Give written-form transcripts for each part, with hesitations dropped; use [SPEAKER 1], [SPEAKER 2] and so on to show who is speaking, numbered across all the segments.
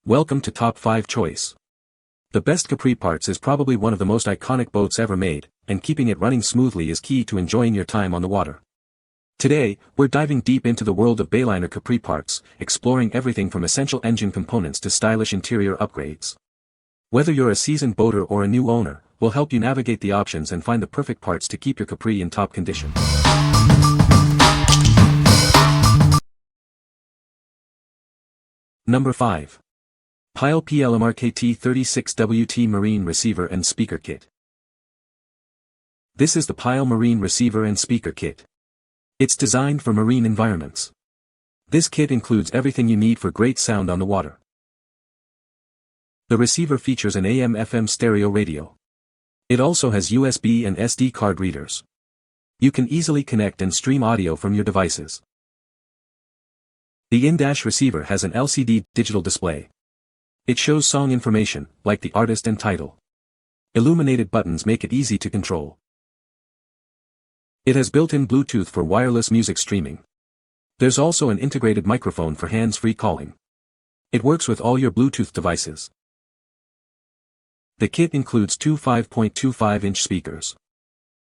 [SPEAKER 1] Welcome to Top 5 Choice. The best Capri Parts is probably one of the most iconic boats ever made, and keeping it running smoothly is key to enjoying your time on the water. Today, we're diving deep into the world of Bayliner Capri Parts, exploring everything from essential engine components to stylish interior upgrades. Whether you're a seasoned boater or a new owner, we'll help you navigate the options and find the perfect parts to keep your Capri in top condition. Number 5. Pyle PLMRKT36WT Marine Receiver and Speaker Kit. This is the Pyle Marine Receiver and Speaker Kit. It's designed for marine environments. This kit includes everything you need for great sound on the water. The receiver features an AM/FM stereo radio. It also has USB and SD card readers. You can easily connect and stream audio from your devices. The in-dash receiver has an LCD digital display. It shows song information, like the artist and title. Illuminated buttons make it easy to control. It has built-in Bluetooth for wireless music streaming. There's also an integrated microphone for hands-free calling. It works with all your Bluetooth devices. The kit includes two 5.25-inch speakers.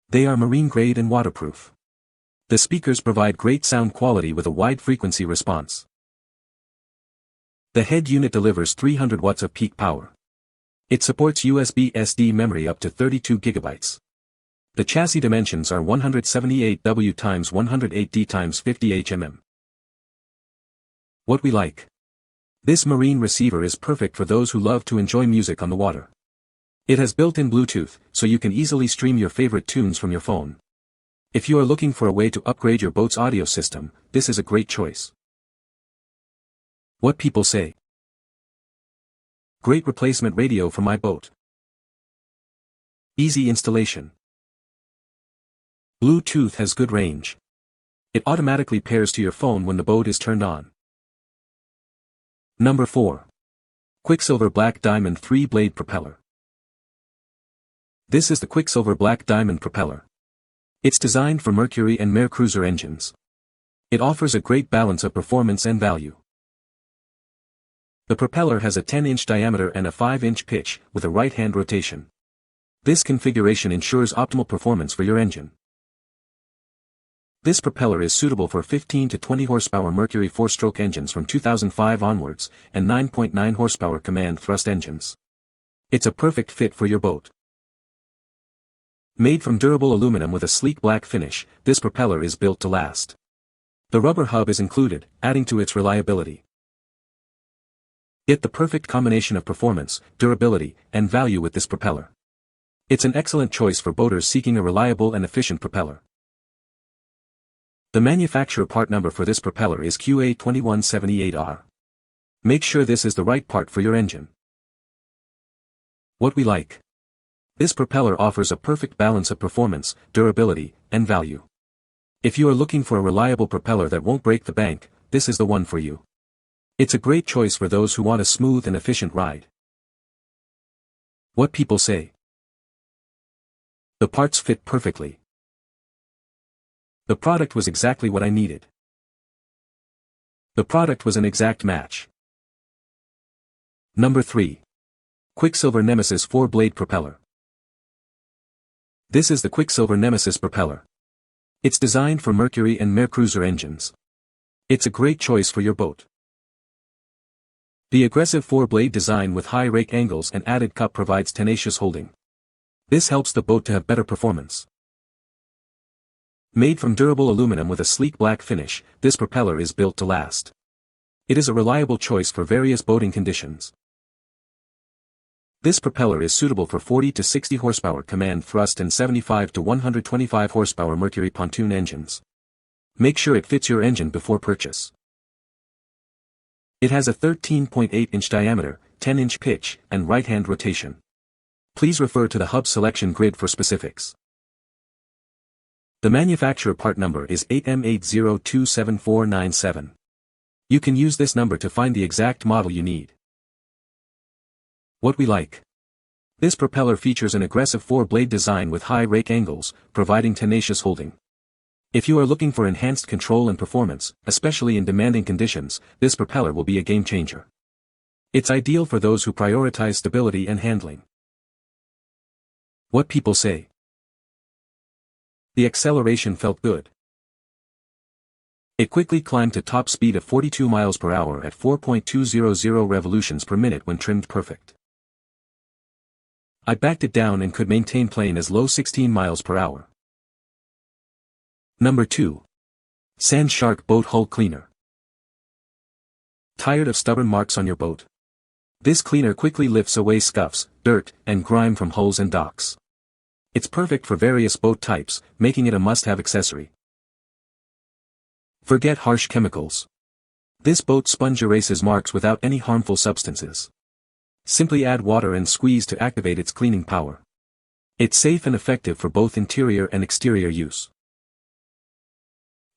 [SPEAKER 1] They are marine-grade and waterproof. The speakers provide great sound quality with a wide frequency response. The head unit delivers 300 watts of peak power. It supports USB SD memory up to 32 gigabytes. The chassis dimensions are 178W x 108D x 50 mm. What we like. This marine receiver is perfect for those who love to enjoy music on the water. It has built-in Bluetooth, so you can easily stream your favorite tunes from your phone. If you are looking for a way to upgrade your boat's audio system, this is a great choice. What people say. Great replacement radio for my boat. Easy installation. Bluetooth has good range. It automatically pairs to your phone when the boat is turned on. Number 4. Quicksilver Black Diamond 3-Blade Propeller. This is the Quicksilver Black Diamond Propeller. It's designed for Mercury and Mercruiser engines. It offers a great balance of performance and value. The propeller has a 10-inch diameter and a 5-inch pitch, with a right-hand rotation. This configuration ensures optimal performance for your engine. This propeller is suitable for 15 to 20 horsepower Mercury 4-stroke engines from 2005 onwards, and 9.9 horsepower command thrust engines. It's a perfect fit for your boat. Made from durable aluminum with a sleek black finish, this propeller is built to last. The rubber hub is included, adding to its reliability. Get the perfect combination of performance, durability, and value with this propeller. It's an excellent choice for boaters seeking a reliable and efficient propeller. The manufacturer part number for this propeller is QA2178R. Make sure this is the right part for your engine. What we like. This propeller offers a perfect balance of performance, durability, and value. If you are looking for a reliable propeller that won't break the bank, this is the one for you. It's a great choice for those who want a smooth and efficient ride. What people say. The parts fit perfectly. The product was exactly what I needed. The product was an exact match. Number 3. Quicksilver Nemesis 4-Blade Propeller. This is the Quicksilver Nemesis propeller. It's designed for Mercury and Mercruiser engines. It's a great choice for your boat. The aggressive 4-blade design with high rake angles and added cup provides tenacious holding. This helps the boat to have better performance. Made from durable aluminum with a sleek black finish, this propeller is built to last. It is a reliable choice for various boating conditions. This propeller is suitable for 40 to 60 horsepower command thrust and 75 to 125 horsepower Mercury pontoon engines. Make sure it fits your engine before purchase. It has a 13.8-inch diameter, 10-inch pitch, and right-hand rotation. Please refer to the hub selection grid for specifics. The manufacturer part number is 8M80274797. You can use this number to find the exact model you need. What we like. This propeller features an aggressive 4-blade design with high rake angles, providing tenacious holding. If you are looking for enhanced control and performance, especially in demanding conditions, this propeller will be a game changer. It's ideal for those who prioritize stability and handling. What people say. The acceleration felt good. It quickly climbed to top speed of 42 miles per hour at 4.200 revolutions per minute when trimmed perfect. I backed it down and could maintain plane as low 16 miles per hour. Number 2. SandShark Boat Hull Cleaner. Tired of stubborn marks on your boat? This cleaner quickly lifts away scuffs, dirt, and grime from hulls and docks. It's perfect for various boat types, making it a must-have accessory. Forget harsh chemicals. This boat sponge erases marks without any harmful substances. Simply add water and squeeze to activate its cleaning power. It's safe and effective for both interior and exterior use.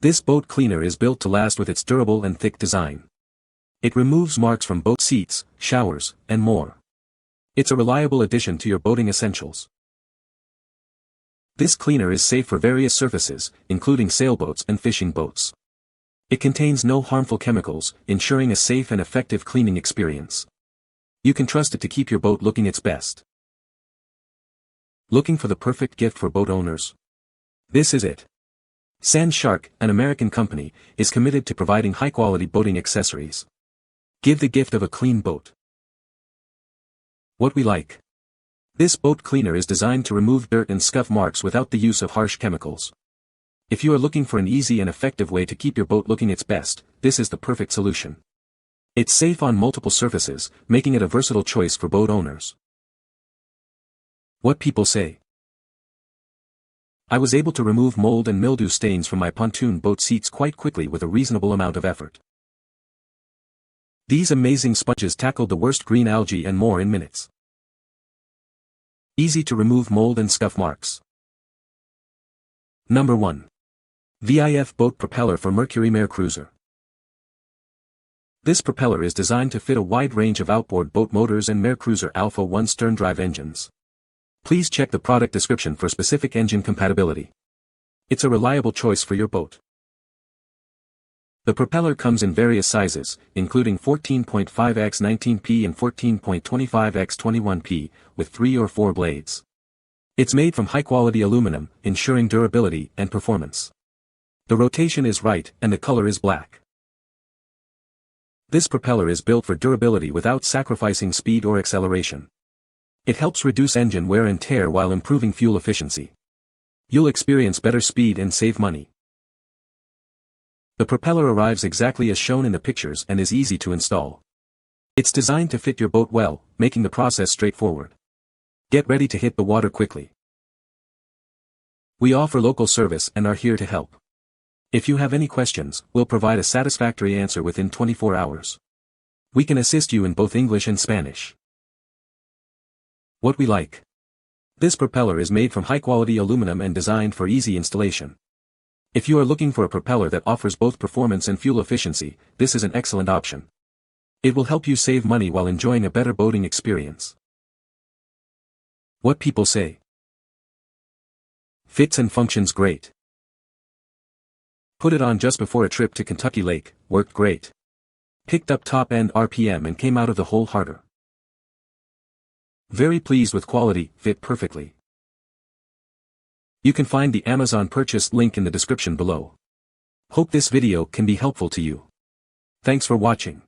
[SPEAKER 1] This boat cleaner is built to last with its durable and thick design. It removes marks from boat seats, showers, and more. It's a reliable addition to your boating essentials. This cleaner is safe for various surfaces, including sailboats and fishing boats. It contains no harmful chemicals, ensuring a safe and effective cleaning experience. You can trust it to keep your boat looking its best. Looking for the perfect gift for boat owners? This is it. SandShark, an American company, is committed to providing high-quality boating accessories. Give the gift of a clean boat. What we like. This boat cleaner is designed to remove dirt and scuff marks without the use of harsh chemicals. If you are looking for an easy and effective way to keep your boat looking its best, this is the perfect solution. It's safe on multiple surfaces, making it a versatile choice for boat owners. What people say. I was able to remove mold and mildew stains from my pontoon boat seats quite quickly with a reasonable amount of effort. These amazing sponges tackled the worst green algae and more in minutes. Easy to remove mold and scuff marks. Number 1. VIF Boat Propeller for Mercury Mercruiser. This propeller is designed to fit a wide range of outboard boat motors and Mercruiser Alpha 1 stern drive engines. Please check the product description for specific engine compatibility. It's a reliable choice for your boat. The propeller comes in various sizes, including 14.5x 19p and 14.25x 21p, with 3 or 4 blades. It's made from high-quality aluminum, ensuring durability and performance. The rotation is right, and the color is black. This propeller is built for durability without sacrificing speed or acceleration. It helps reduce engine wear and tear while improving fuel efficiency. You'll experience better speed and save money. The propeller arrives exactly as shown in the pictures and is easy to install. It's designed to fit your boat well, making the process straightforward. Get ready to hit the water quickly. We offer local service and are here to help. If you have any questions, we'll provide a satisfactory answer within 24 hours. We can assist you in both English and Spanish. What we like. This propeller is made from high-quality aluminum and designed for easy installation. If you are looking for a propeller that offers both performance and fuel efficiency, this is an excellent option. It will help you save money while enjoying a better boating experience. What people say. Fits and functions great. Put it on just before a trip to Kentucky Lake, worked great. Picked up top-end RPM and came out of the hole harder. Very pleased with quality, fit perfectly. You can find the Amazon purchase link in the description below. Hope this video can be helpful to you. Thanks for watching.